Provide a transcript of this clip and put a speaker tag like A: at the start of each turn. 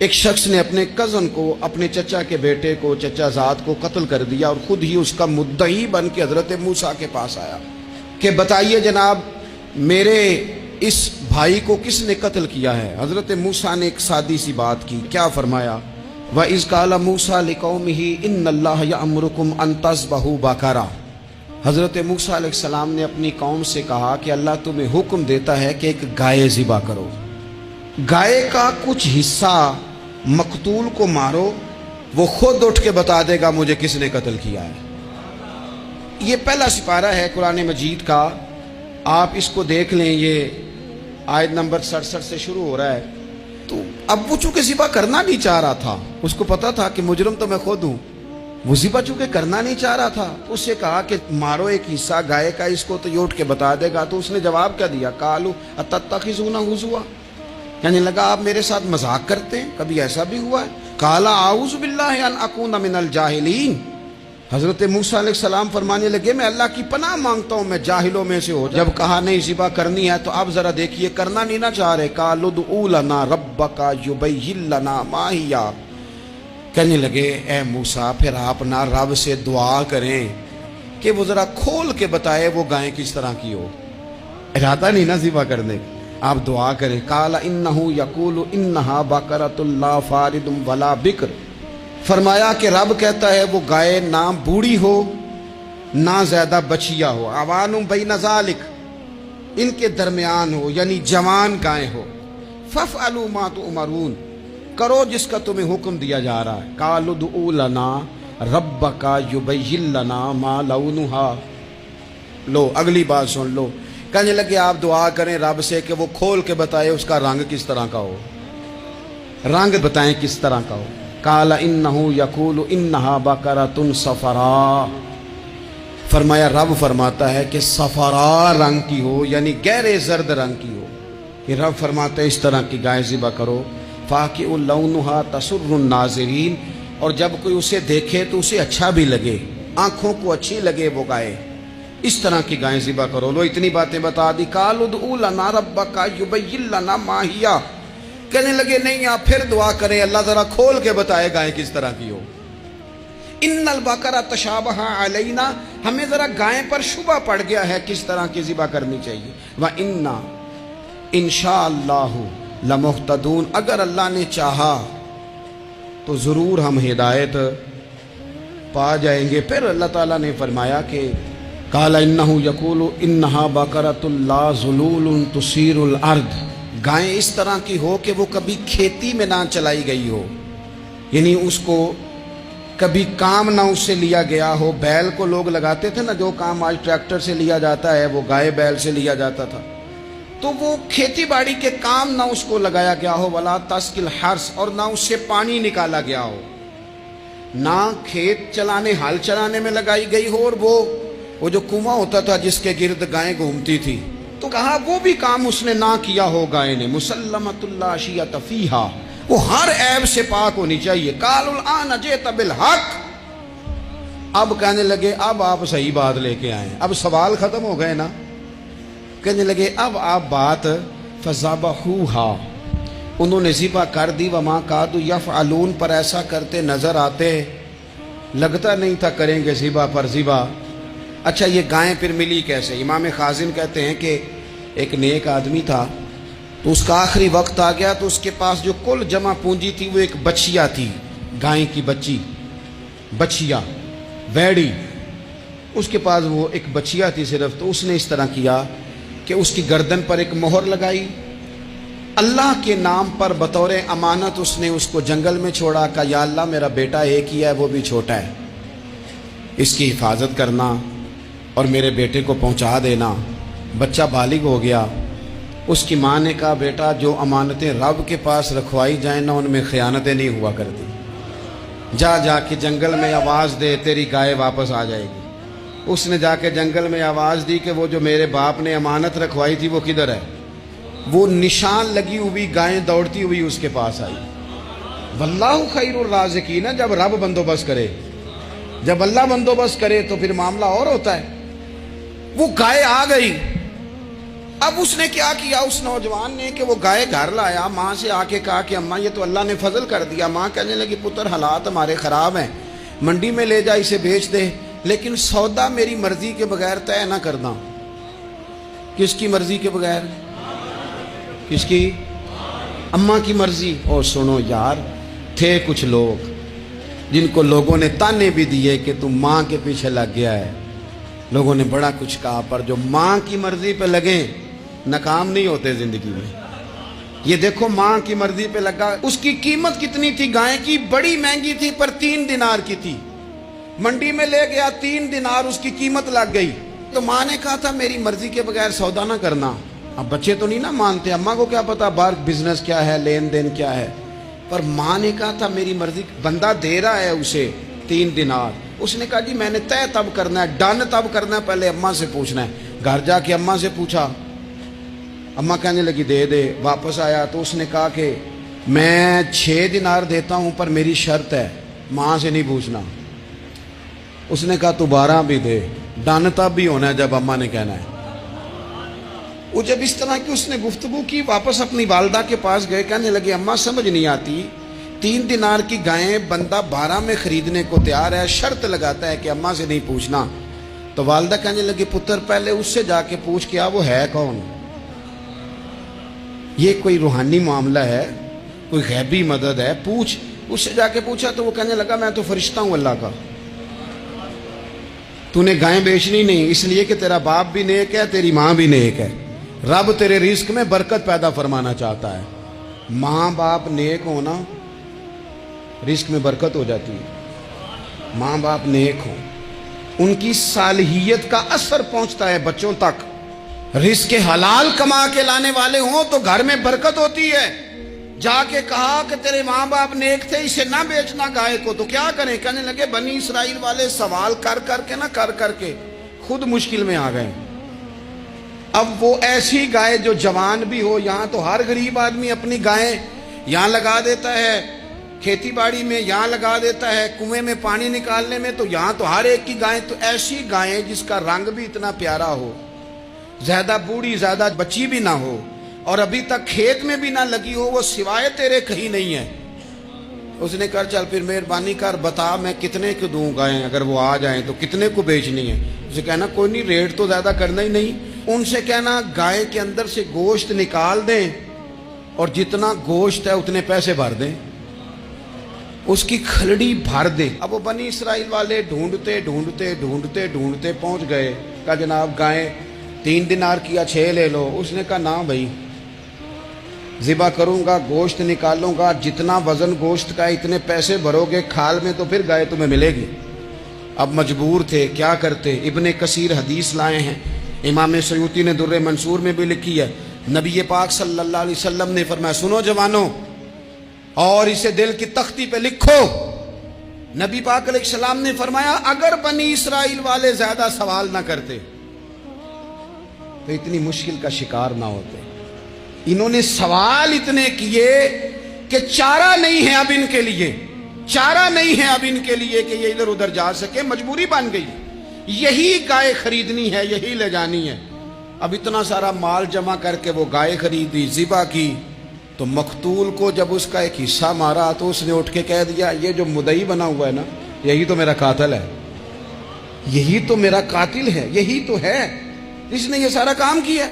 A: ایک شخص نے اپنے کزن کو، اپنے چچا کے بیٹے کو، چچا زاد کو قتل کر دیا اور خود ہی اس کا مدعی بن کے حضرت موسیٰ کے پاس آیا کہ بتائیے جناب میرے اس بھائی کو کس نے قتل کیا ہے؟ حضرت موسیٰ نے ایک سادی سی بات کی، کیا فرمایا؟ وَإِذْ قَالَ مُوسَىٰ لِقَوْمِهِ إِنَّ اللَّهَ يَأْمُرُكُمْ أَن تَذْبَحُوا بَقَرَةً۔ حضرت موسیٰ علیہ السلام نے اپنی قوم سے کہا کہ اللہ تمہیں حکم دیتا ہے کہ ایک گائے ذبح کرو، گائے کا کچھ حصہ مقتول کو مارو، وہ خود اٹھ کے بتا دے گا مجھے کس نے قتل کیا ہے۔ یہ پہلا سپارہ ہے قرآن مجید کا، آپ اس کو دیکھ لیں، یہ آیت نمبر 67 سے شروع ہو رہا ہے۔ تو اب وہ چونکہ ذبح کرنا نہیں چاہ رہا تھا، اس کو پتا تھا کہ مجرم تو میں خود ہوں، وہ ذبح چونکہ کرنا نہیں چاہ رہا تھا، اس سے کہا کہ مارو ایک حصہ گائے کا، اس کو تو یہ اٹھ کے بتا دے گا۔ تو اس نے جواب کیا دیا؟ قالوا اتتخذون ہزوا، کہنے لگا آپ میرے ساتھ مذاق کرتے ہیں، کبھی ایسا بھی ہوا ہے؟ قال اعوذ باللہ ان اکون من الجاہلین۔ حضرت موسیٰ علیہ السلام فرمانے لگے میں اللہ کی پناہ مانگتا ہوں میں جاہلوں میں سے ہو جاؤں۔ جب کہا نہیں ذبح کرنی ہے تو اب ذرا دیکھیے کرنا نہیں نہ چاہ رہے۔ قالوا ادع لنا ربک یبین لنا ما ہی، کہنے لگے اے موسیٰ پھر آپ نہ رب سے دعا کریں کہ وہ ذرا کھول کے بتائے وہ گائیں کس طرح کی ہو، ارادہ نہیں نا ذبح کرنے، آپ دعا کریں۔ قال انہ یقول انہا بقرۃ لا فارض ولا بکر، فرمایا کہ رب کہتا ہے وہ گائے نہ بوڑھی ہو نہ زیادہ بچیا ہو، عوان بین ذالک، ان کے درمیان ہو، یعنی جوان گائے ہو۔ فافعلوا ما تؤمرون، کرو جس کا تمہیں حکم دیا جا رہا ہے۔ قالوا ادع لنا ربک یبین لنا ما لونھا، لو اگلی بات سن لو، کہنے لگے آپ دعا کریں رب سے کہ وہ کھول کے بتائے اس کا رنگ کس طرح کا ہو، رنگ بتائیں کس طرح کا ہو۔ قال انہ یقول انہا بقرۃ صفراء، فرمایا رب فرماتا ہے کہ صفراء رنگ کی ہو، یعنی گہرے زرد رنگ کی ہو، کہ رب فرماتا ہے اس طرح کی گائے ذبح کرو۔ فاقع لونھا تسر الناظرین، اور جب کوئی اسے دیکھے تو اسے اچھا بھی لگے، آنکھوں کو اچھی لگے وہ گائے، اس طرح کی گائیں ذبح کرو۔ لو اتنی باتیں بتا دی۔ قالوا ادع لنا ربک یبین لنا ما ہی، کہنے لگے نہیں آپ پھر دعا کریں اللہ ذرا کھول کے بتائے گائیں کس طرح کی ہو۔ ان البقرہ تشابہ علینا، ہمیں ذرا گائیں پر شبہ پڑ گیا ہے کس طرح کی ذبح کرنی چاہیے۔ وَإِنَّا انشاءاللہ لمہتدون، اگر اللہ نے چاہا تو ضرور ہم ہدایت پا جائیں گے۔ پھر اللہ تعالیٰ نے فرمایا کہ قال انہ یقول انہا بقرۃ لا ذلول تثیر الارض، گائیں اس طرح کی ہو کہ وہ کبھی کھیتی میں نہ چلائی گئی ہو، یعنی اس کو کبھی کام نہ اس سے لیا گیا ہو۔ بیل کو لوگ لگاتے تھے نا، جو کام آج ٹریکٹر سے لیا جاتا ہے وہ گائے بیل سے لیا جاتا تھا، تو وہ کھیتی باڑی کے کام نہ اس کو لگایا گیا ہو۔ ولا تسقی الحرث، اور نہ اس سے پانی نکالا گیا ہو، نہ کھیت چلانے ہل چلانے میں لگائی گئی ہو، اور وہ جو کنواں ہوتا تھا جس کے گرد گائیں گھومتی تھی، تو کہا وہ بھی کام اس نے نہ کیا ہو گائے نے۔ مسلمۃ لا شیۃ فیہا، وہ ہر عیب سے پاک ہونی چاہیے۔ قالوا الآن جئت بالحق، اب کہنے لگے اب آپ صحیح بات لے کے آئے، اب سوال ختم ہو گئے نا، کہنے لگے اب آپ بات فذبحوہا، انہوں نے ذبح کر دی۔ وما کادوا یفعلون، پر ایسا کرتے نظر آتے، لگتا نہیں تھا کریں گے ذبح پر ذبح۔ اچھا یہ گائیں پھر ملی کیسے؟ امام خازن کہتے ہیں کہ ایک نیک آدمی تھا، تو اس کا آخری وقت آ گیا تو اس کے پاس جو کل جمع پونجی تھی وہ ایک بچیا تھی، گائیں کی بچی، بچیا ویڑی، اس کے پاس وہ ایک بچیا تھی صرف۔ تو اس نے اس طرح کیا کہ اس کی گردن پر ایک مہر لگائی، اللہ کے نام پر بطور امانت اس نے اس کو جنگل میں چھوڑا، کہا یا اللہ میرا بیٹا ایک ہی ہے وہ بھی چھوٹا ہے، اس کی حفاظت کرنا اور میرے بیٹے کو پہنچا دینا۔ بچہ بالغ ہو گیا، اس کی ماں نے کہا بیٹا جو امانتیں رب کے پاس رکھوائی جائیں نا ان میں خیانتیں نہیں ہوا کرتی، جا جا کے جنگل میں آواز دے تیری گائے واپس آ جائے گی۔ اس نے جا کے جنگل میں آواز دی کہ وہ جو میرے باپ نے امانت رکھوائی تھی وہ کدھر ہے؟ وہ نشان لگی ہوئی گائیں دوڑتی ہوئی اس کے پاس آئی۔ واللہ خیر الرازقین، جب رب بندوبست کرے، جب اللہ بندوبست کرے تو پھر معاملہ اور ہوتا ہے۔ وہ گائے آ گئی، اب اس نے کیا کیا اس نوجوان نے کہ وہ گائے گھر لایا، ماں سے آ کے کہا کہ اماں یہ تو اللہ نے فضل کر دیا۔ ماں کہنے لگی پتر حالات ہمارے خراب ہیں، منڈی میں لے جا اسے بیچ دے، لیکن سودا میری مرضی کے بغیر طے نہ کرنا۔ کس کی مرضی کے بغیر؟ کس کی؟ اماں کی مرضی۔ اور سنو یار، تھے کچھ لوگ جن کو لوگوں نے تانے بھی دیے کہ تم ماں کے پیچھے لگ گیا ہے، لوگوں نے بڑا کچھ کہا، پر جو ماں کی مرضی پہ لگیں ناکام نہیں ہوتے زندگی میں۔ یہ دیکھو ماں کی مرضی پہ لگا۔ اس کی قیمت کتنی تھی گائے کی؟ بڑی مہنگی تھی، پر 3 دینار کی تھی۔ منڈی میں لے گیا، 3 دینار اس کی قیمت لگ گئی۔ تو ماں نے کہا تھا میری مرضی کے بغیر سودا نہ کرنا۔ اب بچے تو نہیں نہ مانتے، اماں کو کیا پتا باہر بزنس کیا ہے، لین دین کیا ہے، پر ماں نے کہا تھا میری مرضی۔ بندہ دے رہا ہے اسے 3 دینار، اس نے کہا جی میں نے طے تب کرنا ہے، ڈن تب کرنا ہے، پہلے اماں سے پوچھنا ہے۔ گھر جا کے اماں سے پوچھا، اماں کہنے لگی دے دے۔ واپس آیا تو اس نے کہا کہ میں 6 دینار دیتا ہوں پر میری شرط ہے، ماں سے نہیں پوچھنا۔ اس نے کہا تو 12 بھی دے، ڈن تب بھی ہونا ہے جب اماں نے کہنا ہے۔ وہ جب اس طرح کی اس نے گفتگو کی، واپس اپنی والدہ کے پاس گئے، کہنے لگے اماں سمجھ نہیں آتی، 3 دینار کی گائیں بندہ 12 میں خریدنے کو تیار ہے، شرط لگاتا ہے کہ اماں سے نہیں پوچھنا۔ تو والدہ کہنے لگی پتر پہلے اس سے جا کے پوچھ کیا وہ ہے کون؟ یہ کوئی روحانی معاملہ ہے، کوئی غیبی مدد ہے، پوچھ۔ اس سے جا کے پوچھا تو وہ کہنے لگا میں تو فرشتہ ہوں اللہ کا، تو نے گائیں بیچنی نہیں، اس لیے کہ تیرا باپ بھی نیک ہے، تیری ماں بھی نیک ہے، رب تیرے رزق میں برکت پیدا فرمانا چاہتا ہے۔ ماں باپ نیک ہونا، رزق میں برکت ہو جاتی ہے۔ ماں باپ نیک ہوں، ان کی صالحیت کا اثر پہنچتا ہے بچوں تک۔ رزق حلال کما کے لانے والے ہوں تو گھر میں برکت ہوتی ہے۔ جا کے کہا کہ تیرے ماں باپ نیک تھے، اسے نہ بیچنا گائے کو، تو کیا کریں؟ کہنے لگے بنی اسرائیل والے سوال کر کر کے خود مشکل میں آ گئے۔ اب وہ ایسی گائے جو جوان بھی ہو، یہاں تو ہر غریب آدمی اپنی گائیں یہاں لگا دیتا ہے، کھیتی باڑی میں یہاں لگا دیتا ہے، کنویں میں پانی نکالنے میں تو یہاں تو ہر ایک کی گائیں، تو ایسی گائیں جس کا رنگ بھی اتنا پیارا ہو، زیادہ بوڑھی زیادہ بچی بھی نہ ہو، اور ابھی تک کھیت میں بھی نہ لگی ہو، وہ سوائے تیرے کہیں نہیں ہے۔ اس نے کہا چل پھر مہربانی کر بتا میں کتنے کو دوں گائیں، اگر وہ آ جائیں تو کتنے کو بیچنی ہے؟ اسے کہنا کوئی نہیں، ریٹ تو زیادہ کرنا ہی نہیں۔ ان سے کہنا گائے کے اندر سے گوشت نکال دیں اور جتنا گوشت ہے اتنے پیسے بھر دیں، اس کی کھلڑی بھر دیں۔ اب وہ بنی اسرائیل والے ڈھونڈتے پہنچ گئے، کہا جناب گائیں 3 دینار کیا 6 لے لو۔ اس نے کہا نہ بھائی، ذبح کروں گا، گوشت نکالوں گا، جتنا وزن گوشت کا اتنے پیسے بھرو گے کھال میں تو پھر گائے تمہیں ملے گی۔ اب مجبور تھے، کیا کرتے؟ ابن کثیر حدیث لائے ہیں، امام سیوطی نے در منصور میں بھی لکھی ہے، نبی پاک صلی اللہ علیہ وسلم نے فرمایا سنو جوانوں، اور اسے دل کی تختی پہ لکھو، نبی پاک علیہ السلام نے فرمایا اگر بنی اسرائیل والے زیادہ سوال نہ کرتے تو اتنی مشکل کا شکار نہ ہوتے۔ انہوں نے سوال اتنے کیے کہ چارہ نہیں ہے اب ان کے لیے، چارہ نہیں ہے اب ان کے لیے کہ یہ ادھر ادھر جا سکے، مجبوری بن گئی، یہی گائے خریدنی ہے، یہی لے جانی ہے۔ اب اتنا سارا مال جمع کر کے وہ گائے خریدی، ذبح کی، تو مقتول کو جب اس کا ایک حصہ مارا تو اس نے اٹھ کے کہہ دیا یہ جو مدعی بنا ہوا ہے نا، یہی تو میرا قاتل ہے، یہی تو میرا قاتل ہے، یہی تو ہے جس نے یہ سارا کام کیا۔